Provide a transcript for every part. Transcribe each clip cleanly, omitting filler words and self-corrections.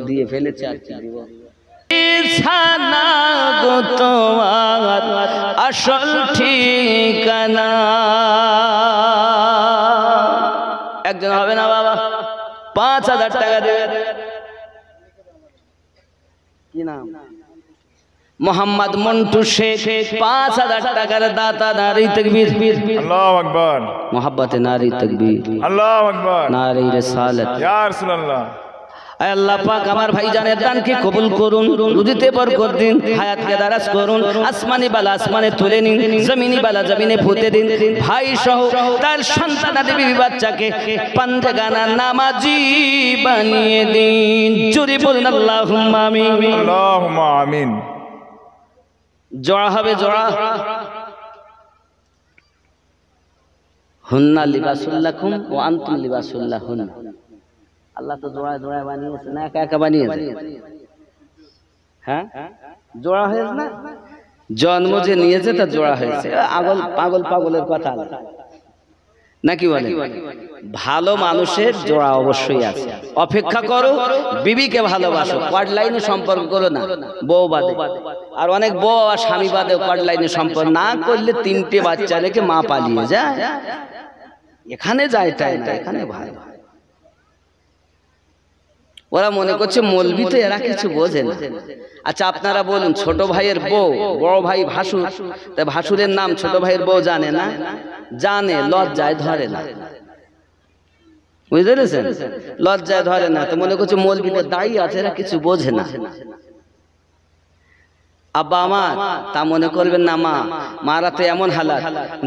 দিয়ে ফেলেছে আর কি দিব। ছানা গো তোমার আসল ঠিকানা। একজন হবে না বাবা, 5,000 টাকা দেবে। কি নাম? মোহাম্মদ মন্টু শেখ, 5,000 টাকার দাতা। নারী তাকবীর, আল্লাহু আকবার। মোহাব্বতে নারী তাকবীর, আল্লাহু আকবার। নারী রিসালাত। ইয়া রাসূলুল্লাহ। আয় আল্লাহ পাক আমার ভাইজানের দানকে কবুল করুন, রুজিতে বরকত দিন, হায়াতকে দারাজ করুন। আসমানি বালা আসমানে তুলে নিন, জমিনি বালা জমিনে পুঁতে দিন। ভাই সহ তার সন্তানাদি বিবি বাচ্চাকে পাঞ্জাগানা নামাজি বানিয়ে দিন। জোরে বলুন আল্লাহুম্মা আমিন। আল্লাহুম্মা আমিন। জোড়া হবে, জোড়া। হুন্না লিবাসুল লাকুম ওয়া আনতুম লিবাসুল লাহুন। আল্লাহ তো জোড়ায় জোড়ায় বানিয়েছে না একা একা বানিয়েছে? হ্যাঁ, জোড়া হয়েছে না? জন্ম যে নিয়েছে তা জোড়া হয়েছে। পাগল পাগলের কথা নাকি বলে? ভালো মানুষের জোড়া অবশ্যই আছে। অপেক্ষা করো, বিবিকে ভালোবাসো, কোয়ার্ড লাইনে সম্পর্ক করো না, বউ বাদে। আর অনেক বউ আর স্বামী বাদে কোয়ার্ড লাইনে সম্পর্ক না করলে 3টে বাচ্চা রেখে মা পালিয়ে যায়। এখানে যায় তাই না, এখানে ভাই। ওরা মনে করছে মৌলবি তো, এরা কিছু বোঝে না। আচ্ছা আপনারা বলুন, ছোট ভাইয়ের বউ বড় ভাই ভাসুর, তা ভাসুরের নাম ছোট ভাইয়ের বউ জানে না? জানে, লজ্জায় ধরে না। বুঝতে পেরেছেন? লজ্জায় ধরে না, তো মনে করছে মৌলবিদের দায়ী আছে, এরা কিছু বোঝে না। আব্বা আমার তা মনে করবেন না। মারা তো এমন হালাত,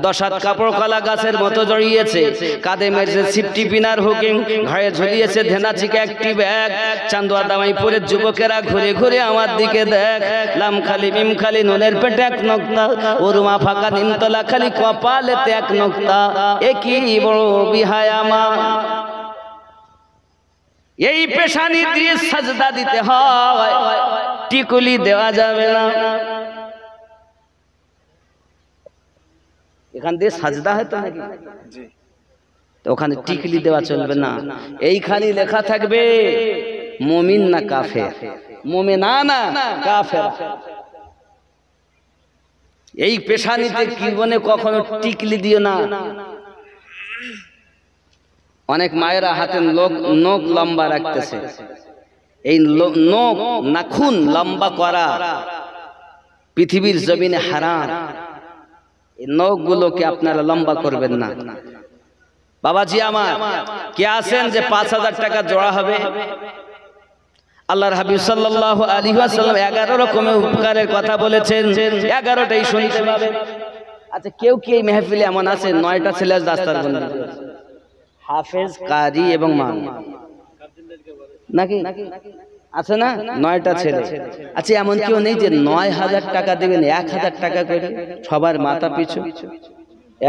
10 হাত কাপড় কলা গাছের মতো জড়িয়েছে, কাঁধে মেরেছে সিফটি পিনার হুকিং, ঘাড়ে ঝুলিয়েছে ধেনাচিকে একটি ব্যাগ। চান্দুয়া দামাই পরে যুবকেরা ঘুরে ঘুরে আমার দিকে দেখ। লাম খালি মিম খালি নুনের পেটে 1 নোক্তা, ওরমা ফাঁকা নিমতলা খালি কপালেতে 1 নোক্তা। একই বড় বিহায়া মা। এই পেশানি দিয়ে সাজদা দিতে হয়, টিকুলি দেওয়া যাবে না। এখান দিয়ে সাজদা হয় তো নাকি? তো ওখানে টিকুলি দেওয়া চলবে না। এইখানে লেখা থাকবে মুমিন না কাফের, মুমিনা না কাফের। এই পেশানিতে জীবনে কখনো টিকলি দিও না। অনেক মায়েরা হাতে নখ লম্বা রাখতেছে, এই নখ নাখুন লম্বা করা পৃথিবীর জমিনে হারাম। এই নখগুলোকে আপনারা লম্বা করবেন না। বাবাজি আমার কে আছেন যে 5,000 টাকা জোড়া হবে? আল্লাহর হাবিব সাল্লাল্লাহু আলাইহি ওয়াসাল্লাম 11 রকমের উপকারের কথা বলেছেন, 11টাই শুনতে পাবেন। আচ্ছা কেউ কি এই মেহফিলে এমন আছে 9টা ছেলে দাস্তারবন্দি করেছে? হাফেজ, কারি এবং ইমাম নাকি আছে না? 9টা ছেলে। আচ্ছা এমন কেউ নেই যে 9,000 টাকা দেবেন 1,000 টাকা করে সবার মাথা পিছু?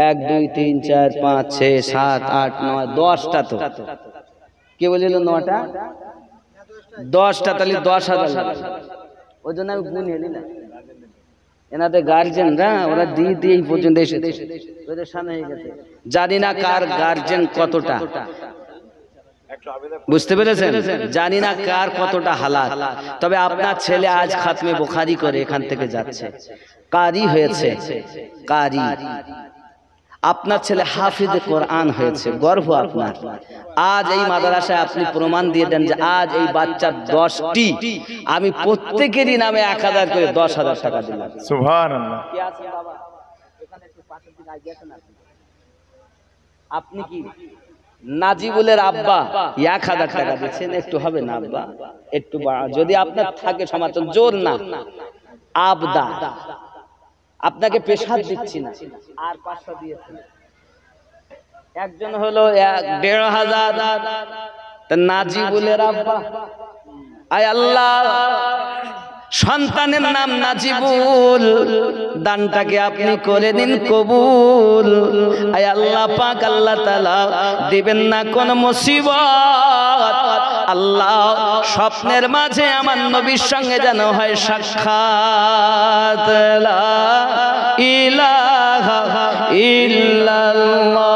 1 2 3 4 5 6 7 8 9 10টা। তো কে বলিল 9টা? 10টা, তাহলে 10,000। ওই জন্য আমি গুণ হেলি না। এনাদের গার্জেনরা ওরা দিয়ে এই পর্যন্ত এসে ওদের সামনে হয়ে গেছে। জানি না কার গার্জেন কতটা, বুঝতে পেরেছেন? জানি না কার কতটা হালাত। তবে আপনার ছেলে আজ খাতমে বুখারী করে এখান থেকে যাচ্ছে, কারি হয়েছে, কারি। আপনার ছেলে হাফিজে কোরআন হয়েছে, গর্ব আপনার। আজ এই মাদ্রাসায় আপনি প্রমাণ দিয়ে দেন যে আজ এই বাচ্চার 10টি আমি প্রত্যেকেরই নামে 1,000 করে 10,000 টাকা দিলাম। সুবহানাল্লাহ। আপনি কি নাজিবুলের আব্বা 1,000 টাকা দিচ্ছেন? একটু হবে না আব্বা, একটু যদি আপনার থাকে সমর্থন, জোর না আবদা, আপনাকে পেশাদ দিচ্ছি না। আর 500 দিয়েছেন। একজন হলো 1,500। নাজিবুলের আব্বা, আয় আল্লাহ সন্তানের নাম নাজিবুল, দানটাকে আপনি করে দিন কবুল। আয় আল্লাহ পাক আল্লাহ তাআলা দিবেন না কোন মুসিবত। আল্লাহ স্বপ্নের মাঝে আমার নবীর সঙ্গে যেন হয় সাক্ষাৎ। লা ইলাহা ইল্লাল্লাহ,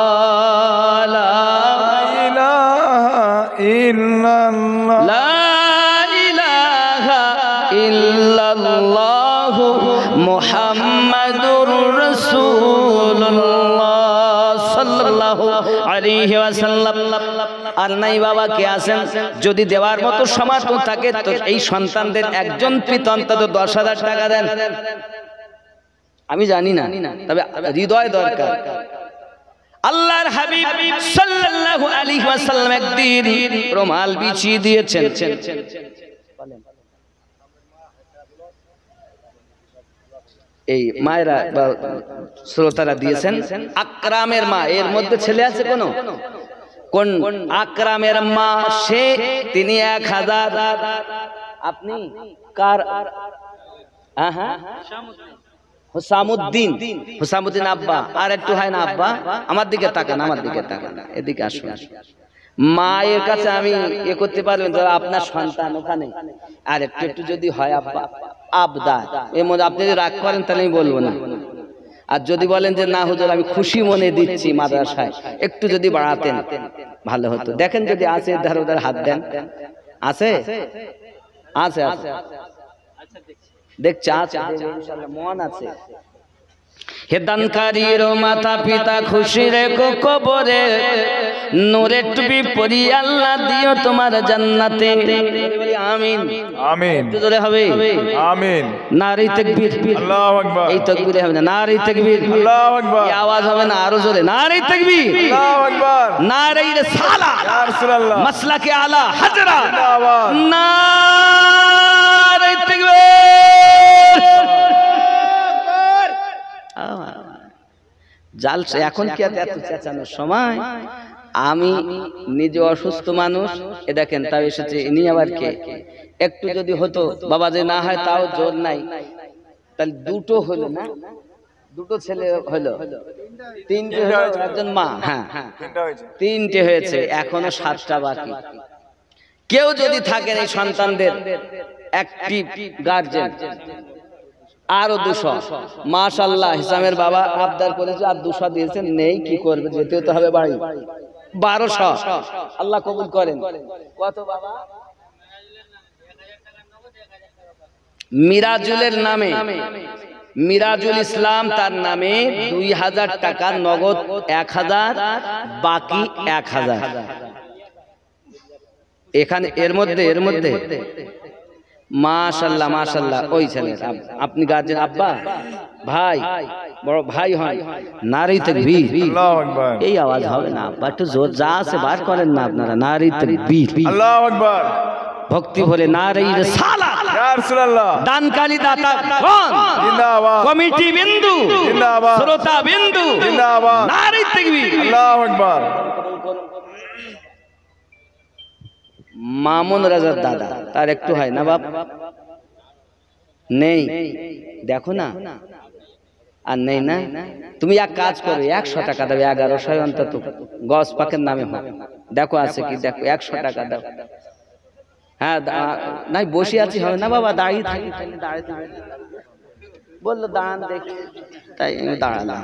লা ইলাহা ইল্লাল্লাহ, লা আর নাই বাবা কে আছেন, যদি দেওয়ার মতো সামর্থ্য থাকে তো এই সন্তানদের একজন পিতা অন্তত 10,000 টাকা দেন। আমি জানি না, তবে হৃদয় দরকার। আল্লাহর হাবিব সাল্লাল্লাহু আলাইহি ওয়াসাল্লাম একদিন রুমাল বিছিয়ে দিয়েছেন। এই মায়েরা বা শ্রোতারা দিয়েছেন, আকরামের মা, এর মধ্যে ছেলে আছে কোন আকরামের মা, সে তিনি 1000। আপনি কার? হুসামুদ্দিন আব্বা, আর একটু হয় না আব্বা, আমার দিকে তাকান, আমার দিকে তাকান, এদিকে আসুন। মায়ের কাছে আমি এ করতে পারবেন, আপনার সন্তান ওখানে, আর একটু যদি হয় আব্বা আবদা, এর মধ্যে আপনি যদি রাগ করেন তাহলে আমি বলবো না। আর যদি বলেন যে না হুজুর আমি খুশি মনে দিচ্ছি মাদ্রাসায়, একটু যদি বাড়াতেন ভালো হতো। দেখেন যদি আছে ধার উধার হাত দেন। আছে আছে আছে দেখছে, আছে ইনশাআল্লাহ, মন আছে। হে দানকারীর মাতা পিতা খুশি রেখো কবরে, নূরে টুপি পরিয়ে আল্লাহ দিও তোমার জান্নাতে। আমিন আমিন। একটু জোরে হবে আমিন। নারে তাকবীর। আল্লাহু আকবার। এই তাকবীরে হবে না, নারে তাকবীর। আল্লাহু আকবার। এই আওয়াজ হবে না, আরো জোরে নারে তাকবীর। আল্লাহু আকবার। নারে রিসালাত, ইয়া রাসূলুল্লাহ, মাসলাকে আলা হাজরা, জিন্দাবাদ। নারে তাকবীর। জাল এখন কি এত চেঁচানোর সময়? আমি নিজে অসুস্থ মানুষ, এ দেখেন তাও এসেছে, ইনি আবার কে? একটু যদি হতো বাবা, যে না হয় তাও জোর নাই, তাহলে দুটো হলো না, দুটো ছেলে হলো, তিনটে হলো, একজন মা, হ্যাঁ তিনটে হয়েছে, এখনো 7টা বাকি। কেউ যদি থাকেন এই সন্তানদের অ্যাক্টিভ গার্জেন, আরো 200, মাশাআল্লাহ। হিসামের বাবা আবদার করেছে আর 200 দিয়েছেন, নেই কি করবে, যেতেও তো হবে বাড়ি। 1200 আল্লাহ কবুল করেন। কত বাবা? মিরাজুলের নামে, মিরাজুল ইসলাম তার নামে 2000 টাকা নগদ, 1000 বাকি 1000। এখানে এর মধ্যে মাশাআল্লাহ মাশাআল্লাহ, ওই ছেলে আপনি গার্জেন, আব্বা ভাই, বড় ভাই হন, নারে তাকবীর। আল্লাহু আকবার। এই আওয়াজ হবে না আব্বা, একটু জোর যা আছে বার করেন না আপনারা, নারে তাকবীর। আল্লাহু আকবার। ভক্তি ভরে নারে রিসালাত। ইয়া রাসূলুল্লাহ, দানকারী দাতা কোন? জিন্দাবাদ। কমিটি বিন্দু জিন্দাবাদ। শ্রোতা বিন্দু জিন্দাবাদ। নারে তাকবীর। আল্লাহু আকবার। মামুন রাজার দাদা, তার একটু হয় না বাপ? নেই, দেখো না, আর নেই না। তুমি এক কাজ করো, 100 টাকা দেবে, 1100 অন্তত গস পাকের নামে হবে। দেখো আছে কি, দেখো 100 টাকা দাও। হ্যাঁ নাই, বসে আছি হবে না বাবা, দাঁড়িয়ে থাকি, দাঁড়িয়ে বললো দাঁড়ান দেখি, তাই আমি দাঁড়ালাম।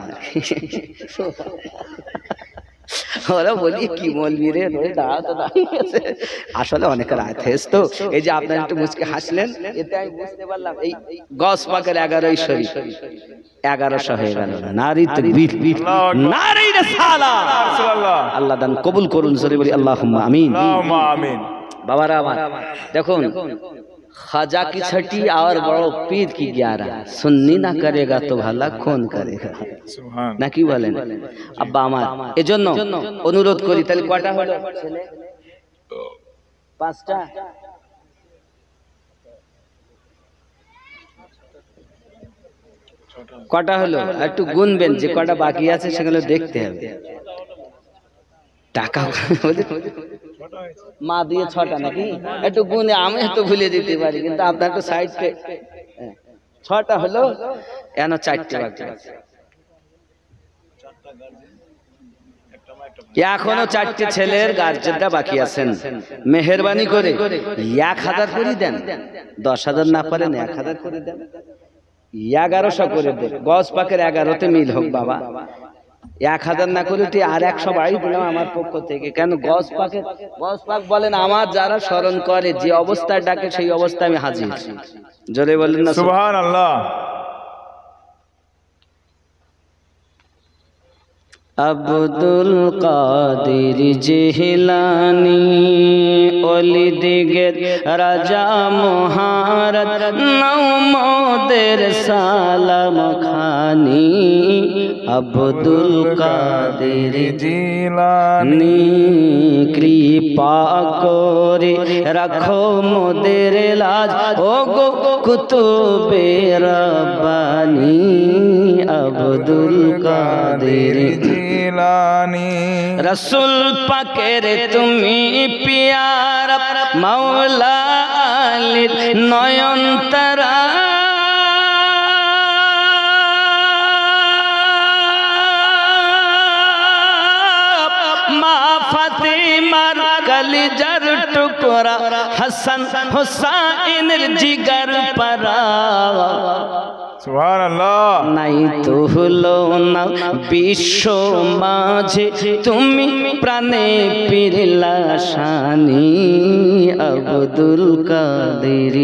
ওরা বলি কি বলবি রে, দাঁড়া তো দাঁড়িয়েছে। আসলে অনেকের আয়াত তো, এই যে আপনার একটু মুচকে হাসলেন, এতে আমি বুঝতে পারলাম এই গস পাকের 11ই শরীফ 1100 হয়ে গেল। নারী তাকবীর, নারী রিসালাত। রাসূলুল্লাহ, আল্লাহ দান কবুল করুন, জোরে বলি আল্লাহুম্মা আমিন। আল্লাহুম্মা আমিন। বাবারা আমার দেখুন, খাজা की छठी और बड़ो पीर की 11, सुन्नी ना करेगा तो भला कौन करेगा, সুবহান। না কি বলেন আব্বা আমার? এজন্য অনুরোধ করি, তাহলে কয়টা হলো ছেলে? 5টা। কটা হলো একটু গুনবেন, যে কটা বাকি আছে সেগুলো দেখতে হবে। টাকা মা দিয়ে 6টা নাকি, একটু গুনে, আমি তো ভুলে দিতে পারি, কিন্তু আপনার একটু সাইডে 6টা হলো, এন 4টে বাকি আছে। এখনো 4টে ছেলের গার্জেনরা বাকি আছেন, মেহেরবানি করে 1000 করে দেন, 10,000 না পারেন 1000 করে দেন, 1100 করে দেন। গস পাকের 11তে মিল হোক বাবা, 1000 না করে আর 100 বাড়ি দিলাম আমার পক্ষ থেকে। কেন? গস পাক বলেন আমার যারা স্মরণ করে, যে অবস্থায় ডাকে সেই অবস্থায় আমি হাজির। জোরে বলেন না সুবহানাল্লাহ। আব্দুল কাদের জিলানী ওলি দিগের রাজা মহারাজ নওমদের সালাম খানি আব্দুল কাদের জিলানী কৃপা করে রাখো মোদের লাজ ও গো কুতুবে রব্বানি আব্দুল কাদের জিলানী রসুল পাকের তুমি পিয়ারা মাওলা আলীর নয়ন তারা মা ফাতিমার কলিজার টুকরা হাসান হুসাইনের জিগার পারা সুবহানাল্লাহ নাই তো হলো না বিশ্ব মাঝে তুমি প্রাণে পিরলা শানি আব্দুল কাদের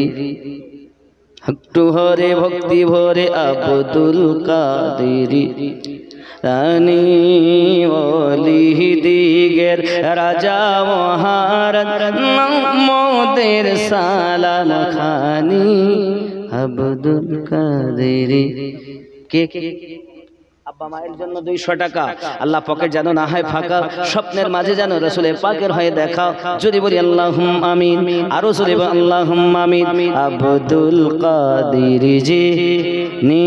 একটু হরে ভক্তি ভরে আব্দুল কাদের রানী ওলি দিগের রাজা মহারাজ মোদের সালাম খানি আব্দুল কাদের কে আব্বা মায়ের জন্য 200 টাকা আল্লাহ পকেট যেন না হয় ফাঁকা স্বপ্নের মাঝে যেন রাসূলের পাকের হয়ে দেখা যদি বলি আল্লাহুম্মা আমিন আরো জোরে বলি আল্লাহুম্মা আমিন আব্দুল কাদের জি নি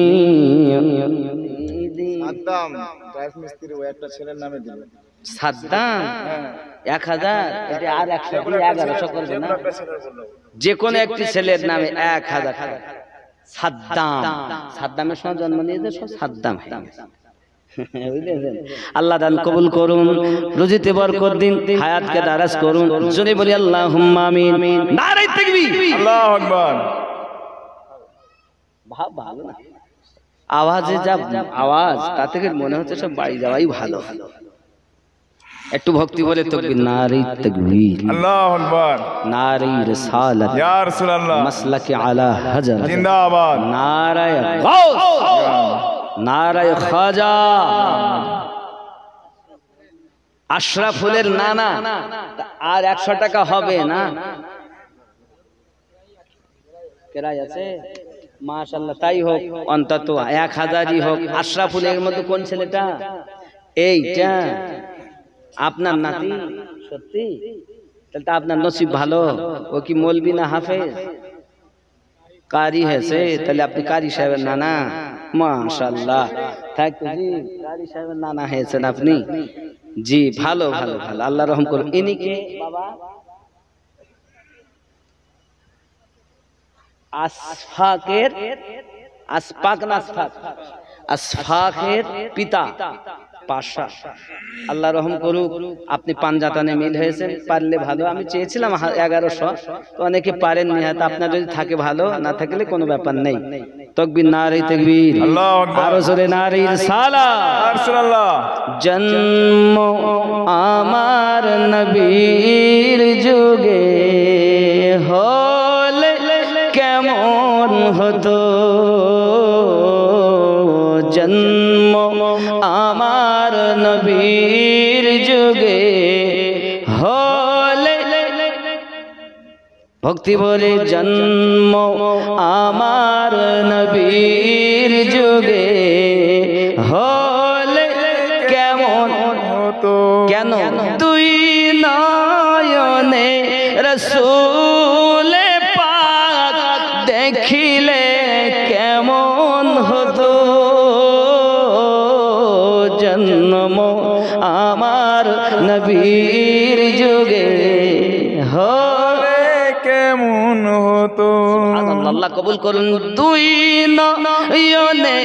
সাদ্দাম টাইলস মিস্ত্রি ওই একটা ছেলের নামে দিল সাদ্দাম 1000 এটা আর 100 দিয়ে 1100 করবে না যে কোন একটি ছেলের নামে 1000 সাদ্দাম সাদ্দামের সময় জন্ম নিয়েছে সব সাদ্দাম আল্লাহ দান কবুল করুন রুজিতে বরকত দিন হায়াতকে দারাজ করুন জোরে বলি আল্লাহুম্মা আমিন নারে তাকবীর আল্লাহু আকবার ভালো না আওয়াজে যা আওয়াজ তা থেকে মনে হচ্ছে সব বাড়ি যাওয়াই ভালো একটু ভক্তি বলে তাকবীর নারে তাকবীর আল্লাহু আকবার নারে রিসালাত ইয়া রাসূলুল্লাহ মাসলাকে আলা হাজার জিন্দাবাদ নারায়ে গাউস নারায়ে খাজা আশরাফুলের নানা আর 100 টাকা হবে না কেরাই আছে মাশাআল্লাহ তাই হোক অন্তত 1000ই হোক আশরাফুলের মধ্যে কোন ছেলেটা এইটা আপনার নাতি সত্যি তাহলে তো আপনার নসিব ভালো ও কি মৌলবি না হাফেজ কারি হয়েছে তাহলে আপনি কারি সাহেবের নানা মাশাআল্লাহ থাকতো জি কারি সাহেবের নানা হয়েছেন আপনি জি ভালো ভালো ভালো আল্লাহ রহম করুন ইনি কে বাবা আসফাকের আসফাক না আসফাক আসফাকের পিতা পাশা আল্লাহ রহম করুক আপনি পাঞ্জাতানে মিল হয়েছেন পারলে ভালো আমি চেয়েছিলাম 1100 তো অনেকে পারেননি হয়তো আপনার যদি থাকে ভালো না থাকলে কোনো ব্যাপার নেই তাকবীর নারে তাকবীর আল্লাহু আকবার আরো জোরে নারে রিসালাত ইয়া রাসূলুল্লাহ জন্ম আমার নবীর যুগে হলে কেমন হতো জন্ম আমার নবীর যুগে হলে ভক্তি বলে জন্ম আমার নবীর যুগে হলে কেমন হতো কেন দুই নয়নে রাসূল পাক দেখিলে কেমন হতো জন্ম আমার নবীর যুগে হলে কেমন হতো আল্লাহ কবুল করুন দুই নয়নে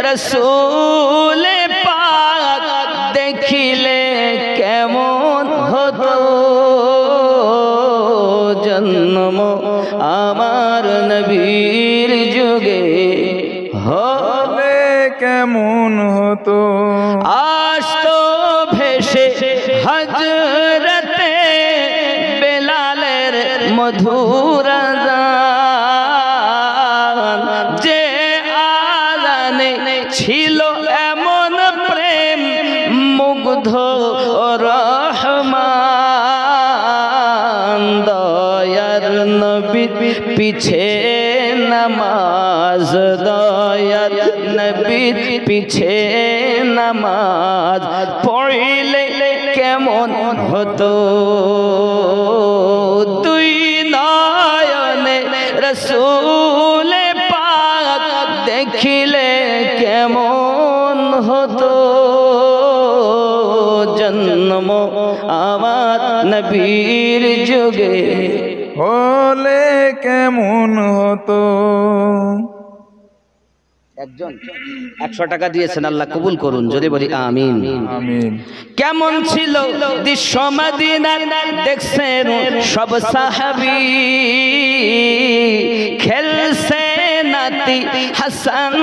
রাসূল পাক দেখিলে কেমন হতো জন্ম আমার নবীর যুগে হলে কেমন হতো আসতো ভেসে হযরতে বেলালের মধুর আযান যে আযানে ছিল এমন প্রেম মুখ নবীর পিছে নামাজ, দয়ার নবীর পিছে নামাজ পড়িলে কেমন হতো, দুই নয়নে রসূল পাক দেখিলে কেমন হতো, জন্ম আমার নবীর যুগে হলে কেমন হতো। একজন 100 টাকা দিয়েছেন, আল্লাহ কবুল করুন, যদি বলি আমিন। আমিন। কেমন ছিল দৃশ্য মদিনার দেখছেন সব সাহাবী, খেলছে নাতি হাসান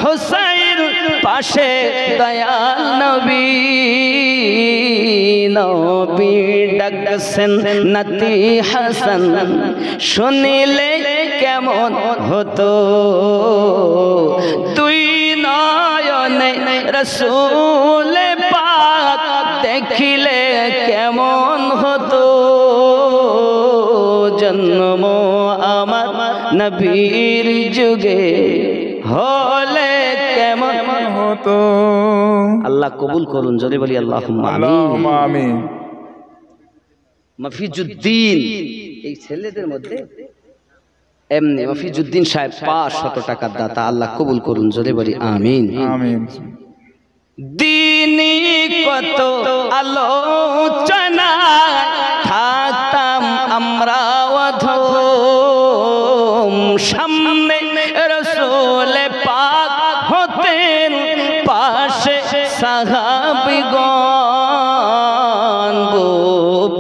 হুসাইন পাশে দয়াল নবী, নবী ডাকছেন নাতি হাসান শুনিলে কেমন হতো, দুই নয়নে রসূল পাক দেখিলে কেমন হতো, জন্ম আমার নবীর যুগে হলে কেমন হতো। আল্লাহ কবুল করুন, যদি বলি আল্লাহুম্মা আমিন। আল্লাহুম্মা আমিন। মফিজউদ্দিন, এই ছেলেদের মধ্যে এমনি মফিজউদ্দিন সাহেব 500 টাকার দাতা, আল্লাহ কবুল করুন, যদি বলি আমিন। আমিন। দিনী কত আলোচনা থাকতাম আমরা অধম, সামনে রসূল পাক হতেন পাশে সাহাবীগণ, আবু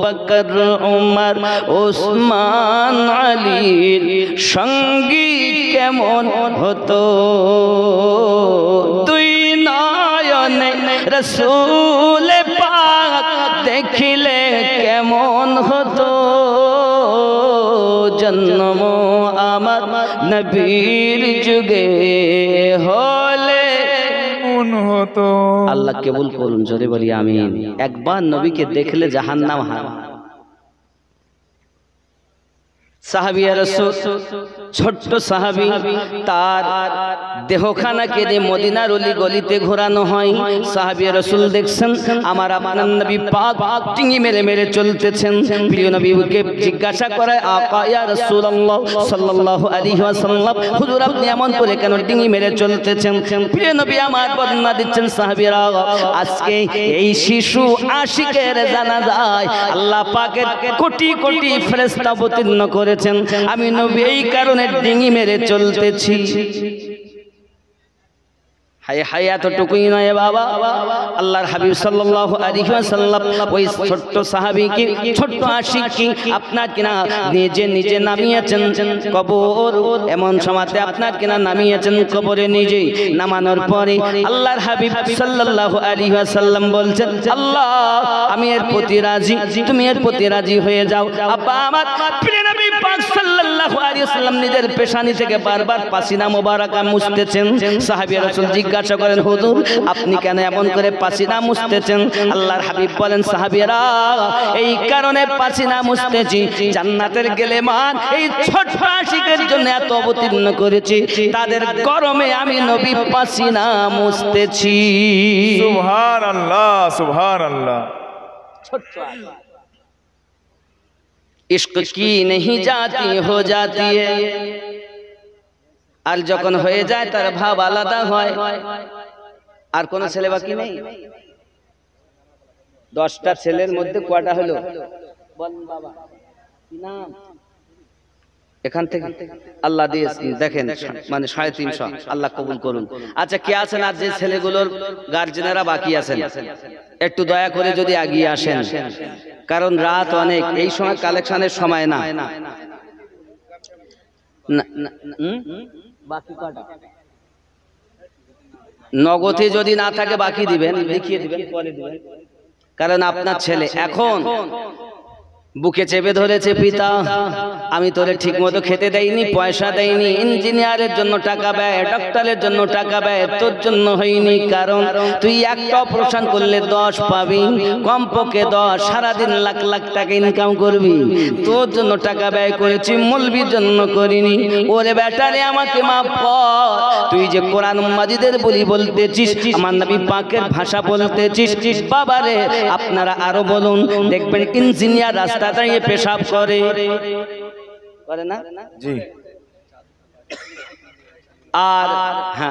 বকর উমর ওসমান আলীর সঙ্গী কেমন হতো, দুই নয়নে রসূল পাক দেখিলে কেমন হতো, জন্ম আমার নবীর যুগে হলে কেমন হতো। আল্লাহ কবুল করুন, জোরে বলি আমিন। একবার নবীকে দেখলে জাহান্নাম হারাম। সাহাবিয়া রাসূল, ছোট্ট সাহাবী, তার দেহখানাকে যে মদিনার অলি গলিতে ঘোরানো হয়, সাহাবিয়া রাসূল দেখছেন আমার আপনার নবী পাক টিঙি মেরে মেরে চলতেছেন। প্রিয় নবীকে জিজ্ঞাসা করে, আকা ইয়া রাসূলুল্লাহ সাল্লাল্লাহু আলাইহি ওয়াসাল্লাম, হুজুর আপনি এমন করে কেন টিঙি মেরে চলতেছেন? প্রিয় নবী আমার বর্ণনা দিচ্ছেন, সাহাবীরা আজকে এই শিশু আশিকের জানাজায় আল্লাহ পাকের কোটি কোটি ফেরেশতা অবতীর্ণ করে, আমি নবী এই কারণে ডিঙি মেরে চলতেছি। হায় হায়, এতটুকুই নয় বাবা, আল্লাহর হাবিব সাল্লাল্লাহু আলাইহি ওয়াসাল্লাম ওই ছোট্ট সাহাবীকে, ছোট্ট আশিককে আপনার কিনা নিজে নিজে নামিয়েছেন কবর, এমন সময়তে আপনার কিনা নামিয়েছেন কবরে, নিজেই নামানোর পরে আল্লাহর হাবিব সাল্লাল্লাহু আলাইহি ওয়াসাল্লাম বলছেন, আল্লাহ আমি এর প্রতি রাজি, তুমি এর প্রতি রাজি হয়ে যাও। আব্বা আমার প্রিয় নবী পাক সাল্লাল্লাহু আলাইহি ওয়াসাল্লাম নিজের পেশানি থেকে বারবার পাসিনা মোবারকা মুছতেছেন। সাহাবী রাসূল জিজ্ঞাসা করেন, হুজুর আপনি কেন এমন করে পাসিনা মুছতেছেন? আল্লাহর হাবিব বলেন, সাহাবীরা এই কারণে পাসিনা মুছতেছি, জান্নাতের গেলেমান এই ছোট আশিকের জন্য এত অবতীর্ণ করেছি, তাদের গরমে আমি নবী পাসিনা মুছতেছি। সুবহানাল্লাহ, সুবহানাল্লাহ। इश्क की नहीं जाती हो जाती है, আর যখন হয়ে যায় তার ভাব আলাদা হয়। আর কোন ছেলে বাকি নেই? 10টা ছেলের মধ্যে কয়টা হলো বলেন বাবা? কি নাম? এখান থেকে আল্লাহ দিয়ে দেখেন, মানে 350। আল্লাহ কবুল করুন। আচ্ছা, কে আছেন আর যে ছেলেগুলোর গার্জেনেরা বাকি আছেন, একটু দয়া করে যদি এগিয়ে আসেন, কারণ রাত অনেক, এই সময় কালেকশনের সময় না। নগদে যদি না থাকে বাকি দিবেন, দেখিয়ে দিবেন, পরে দিবেন, কারণ আপনার ছেলে এখন বুকে চেপে ধরেছে পিতা, আমি তোরে ঠিক মতো খেতে দেইনি, পয়সা দেইনি, ইঞ্জিনিয়ারের জন্য টাকা ব্যয়, ডক্টরের জন্য টাকা ব্যয় তোর জন্য হয়নি, কারণ তুই একটা অপারেশন করলে 10 পাবি, কমপক্ষে 10, সারাদিন লাখ লাখ টাকা ইনকাম করবি, তোর জন্য টাকা ব্যয় করেছি, মৌলবীর জন্য করিনি। ওরে বেটারে আমাকে মাফ কর, তুই যে কোরআন মাজিদের বলি বলতেছিস, আমার নবী পাকের ভাষা বলতেছিস, বাবারে আপনারা আরো বলুন, দেখবেন ইঞ্জিনিয়ার রাস্তা দাঁড়িয়ে পেশাব করে না? জি। আর হ্যাঁ,